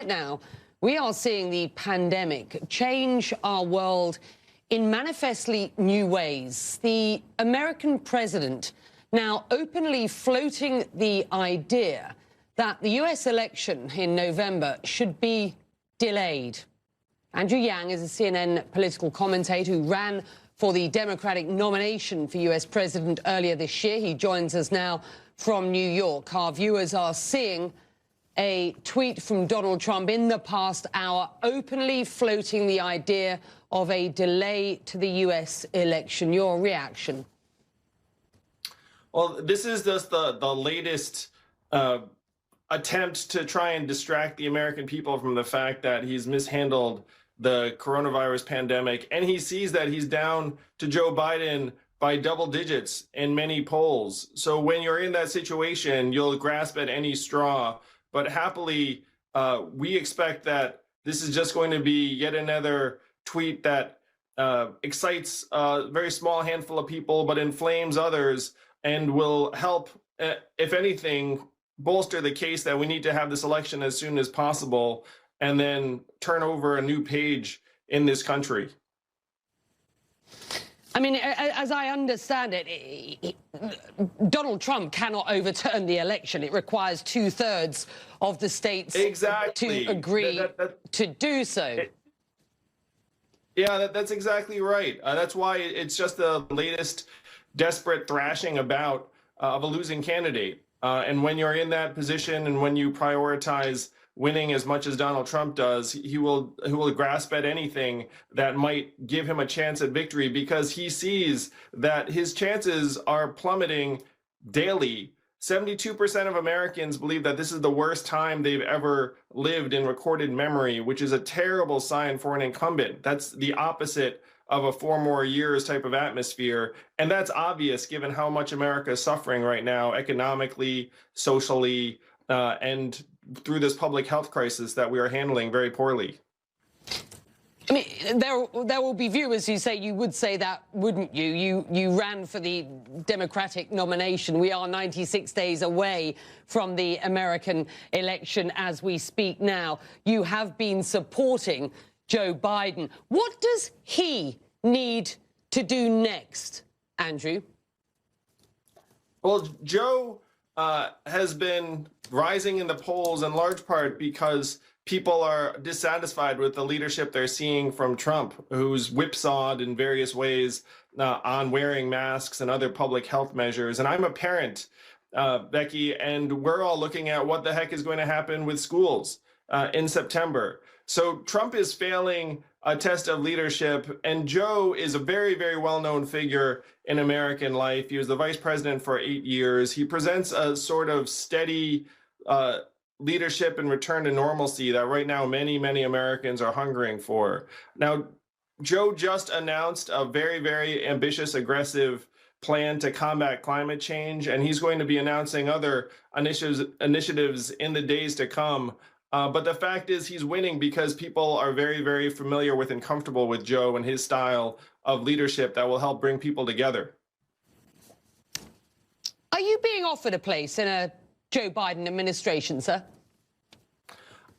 now, we are seeing the pandemic change our world in manifestly new ways. The American president now openly floating the idea that the US election in November should be delayed. Andrew Yang is a CNN political commentator who ran for the Democratic nomination for US president earlier this year. He joins us now from New York. Our viewers are seeing a tweet from Donald Trump in the past hour openly floating the idea of a delay to the US election. Your reaction? Well, this is just the latest attempt to try and distract the American people from the fact that he's mishandled the coronavirus pandemic, and he sees that he's down to Joe Biden by double digits in many polls. So when you're in that situation, you'll grasp at any straw. But happily, we expect that this is just going to be yet another tweet that excites a very small handful of people, but inflames others, and will help, if anything, bolster the case that we need to have this election as soon as possible and then turn over a new page in this country. I mean, as I understand it, Donald Trump cannot overturn the election. It requires 2/3 of the states to agree to do so. That's exactly right. That's why it's just the latest desperate thrashing about of a losing candidate. And when you're in that position and when you prioritize winning as much as Donald Trump does, he will grasp at anything that might give him a chance at victory, because he sees that his chances are plummeting daily. 72% of Americans believe that this is the worst time they've ever lived in recorded memory, which is a terrible sign for an incumbent. That's the opposite of a 4 more years type of atmosphere. And that's obvious given how much America is suffering right now, economically, socially, and through this public health crisis that we are handling very poorly. I mean, there will be viewers who say you would say that, wouldn't you? You ran for the Democratic nomination. We are 96 days away from the American election as we speak now. You have been supporting Joe Biden. What does he need to do next, Andrew? Well, Joe has been rising in the polls in large part because people are dissatisfied with the leadership they're seeing from Trump, who's whipsawed in various ways on wearing masks and other public health measures. And I'm a parent, Becky, and we're all looking at what the heck is going to happen with schools in September. So Trump is failing a test of leadership, and Joe is a very, very well-known figure in American life. He was the vice president for 8 years. He presents a sort of steady leadership and return to normalcy that right now many, many Americans are hungering for. Now, Joe just announced a very, very ambitious, aggressive plan to combat climate change, and he's going to be announcing other initiatives in the days to come. But the fact is he's winning because people are very, very familiar with and comfortable with Joe and his style of leadership that will help bring people together. Are you being offered a place in a Joe Biden administration, sir?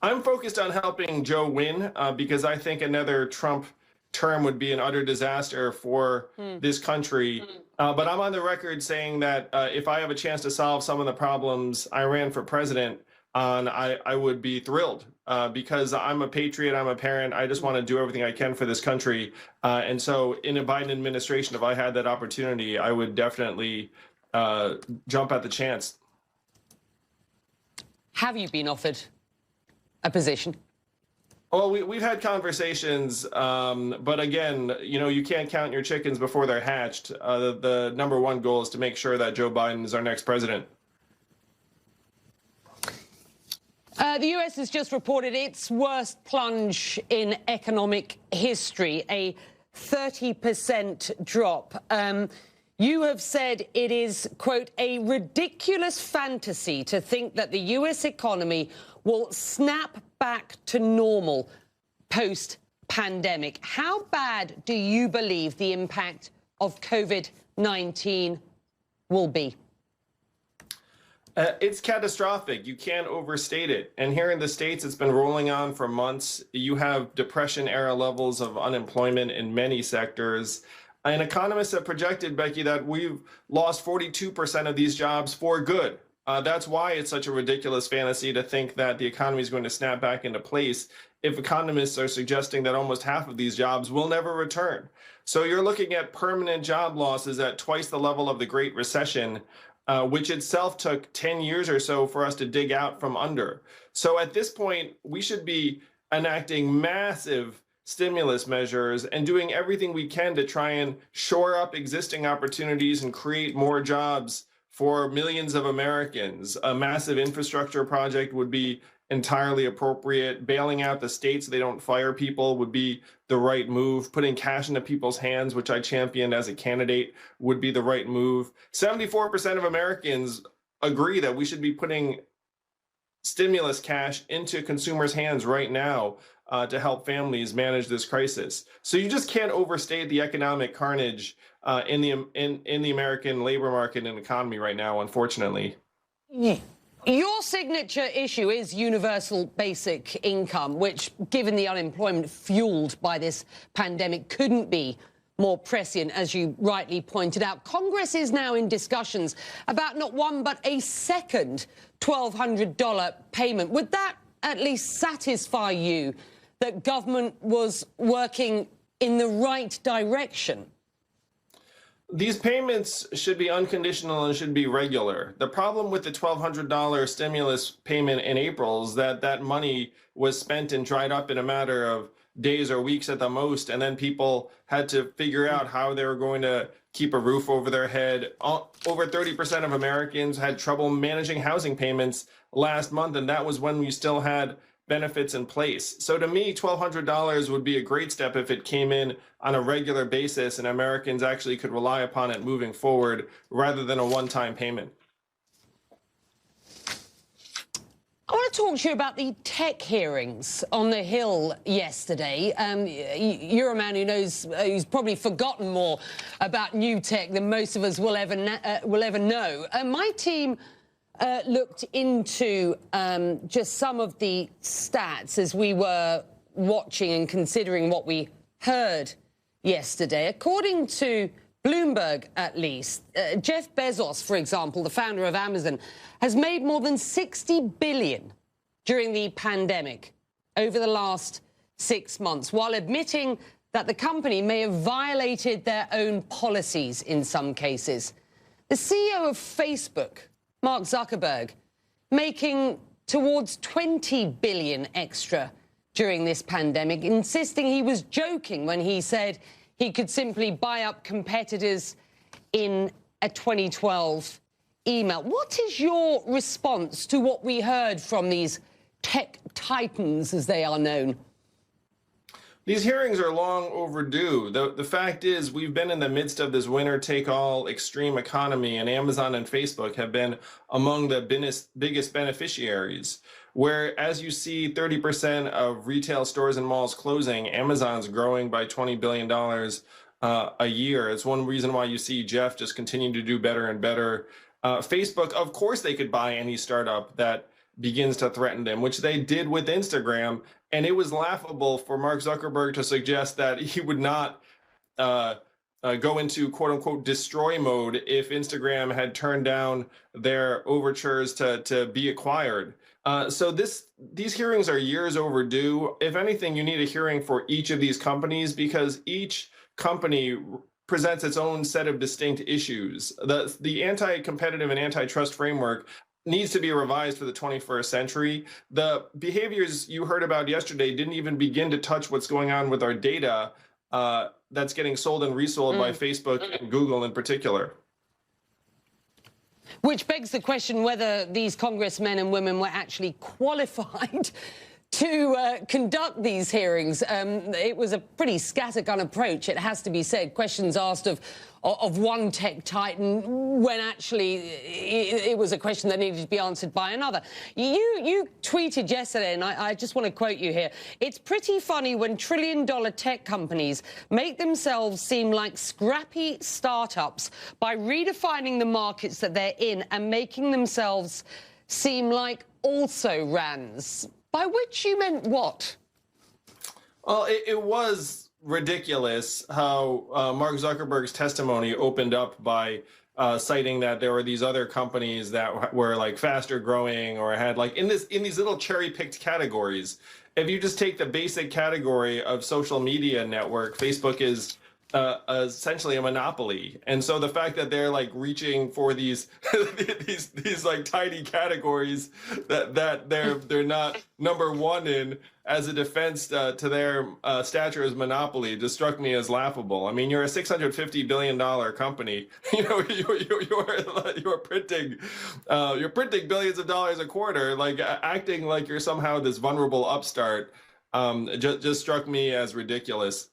I'm focused on helping Joe win because I think another Trump term would be an utter disaster for this country. But I'm on the record saying that if I have a chance to solve some of the problems I ran for president on, I would be thrilled because I'm a patriot, I'm a parent, I just want to do everything I can for this country. And so in a Biden administration, if I had that opportunity, I would definitely jump at the chance. Have you been offered a position? Well, we've had conversations, but again, you can't count your chickens before they're hatched. The number one goal is to make sure that Joe Biden is our next president. The US has just reported its worst plunge in economic history, a 30% drop. You have said it is, quote, a ridiculous fantasy to think that the US economy will snap back to normal post-pandemic. How bad do you believe the impact of COVID-19 will be? It's catastrophic. You can't overstate it. And here in the States, it's been rolling on for months. You have depression-era levels of unemployment in many sectors. And economists have projected, Becky, that we've lost 42% of these jobs for good. That's why it's such a ridiculous fantasy to think that the economy is going to snap back into place if economists are suggesting that almost half of these jobs will never return. So you're looking at permanent job losses at twice the level of the Great Recession, which itself took 10 years or so for us to dig out from under. So at this point, we should be enacting massive stimulus measures and doing everything we can to try and shore up existing opportunities and create more jobs for millions of Americans. A massive infrastructure project would be entirely appropriate. Bailing out the states so they don't fire people would be the right move. Putting cash into people's hands, which I championed as a candidate, would be the right move. 74% of Americans agree that we should be putting stimulus cash into consumers' hands right now to help families manage this crisis. So you just can't overstate the economic carnage in the American labor market and economy right now, unfortunately. Yeah. Your signature issue is universal basic income, which, given the unemployment fueled by this pandemic, couldn't be more prescient, as you rightly pointed out. Congress is now in discussions about not one but a second $1,200 payment. Would that at least satisfy you that government was working in the right direction? These payments should be unconditional and should be regular. The problem with the $1,200 stimulus payment in April is that that money was spent and dried up in a matter of days or weeks at the most, and then people had to figure out how they were going to keep a roof over their head. Over 30% of Americans had trouble managing housing payments last month, and that was when we still had benefits in place. So to me, $1,200 would be a great step if it came in on a regular basis and Americans actually could rely upon it moving forward rather than a one-time payment. I want to talk to you about the tech hearings on the Hill yesterday. You're a man who knows, who's probably forgotten more about new tech than most of us will ever know. My team looked into just some of the stats as we were watching and considering what we heard yesterday. According to Bloomberg, at least, Jeff Bezos, for example, the founder of Amazon, has made more than $60 billion during the pandemic over the last 6 months, while admitting that the company may have violated their own policies in some cases. The CEO of Facebook, Mark Zuckerberg, making towards $20 billion extra during this pandemic, insisting he was joking when he said he could simply buy up competitors in a 2012 email. What is your response to what we heard from these tech titans, as they are known? These hearings are long overdue. The fact is, we've been in the midst of this winner-take-all extreme economy, and Amazon and Facebook have been among the biggest beneficiaries. Where, as you see, 30% of retail stores and malls closing, Amazon's growing by $20 billion a year. It's one reason why you see Jeff just continue to do better and better. Facebook, of course, they could buy any startup that begins to threaten them, which they did with Instagram. And it was laughable for Mark Zuckerberg to suggest that he would not go into quote unquote destroy mode if Instagram had turned down their overtures to be acquired. So these hearings are years overdue. If anything, you need a hearing for each of these companies because each company presents its own set of distinct issues. The anti-competitive and antitrust framework needs to be revised for the 21st century. The behaviors you heard about yesterday didn't even begin to touch what's going on with our data that's getting sold and resold by Facebook and Google in particular. Which begs the question whether these congressmen and women were actually qualified to conduct these hearings. It was a pretty scattergun approach, it has to be said. Questions asked of one tech titan when actually it was a question that needed to be answered by another. You tweeted yesterday, and I just want to quote you here. It's pretty funny when trillion-dollar tech companies make themselves seem like scrappy startups by redefining the markets that they're in and making themselves seem like also-rans. By which you meant what? Well, it was ridiculous how Mark Zuckerberg's testimony opened up by citing that there were these other companies that were like faster growing or had like in these little cherry-picked categories. If you just take the basic category of social media network, Facebook is essentially a monopoly, and so the fact that they're like reaching for these these like tiny categories that they're not number one in as a defense to their stature as monopoly just struck me as laughable. I mean, you're a $650 billion company. You know, you're printing billions of dollars a quarter, like acting like you're somehow this vulnerable upstart. Just struck me as ridiculous.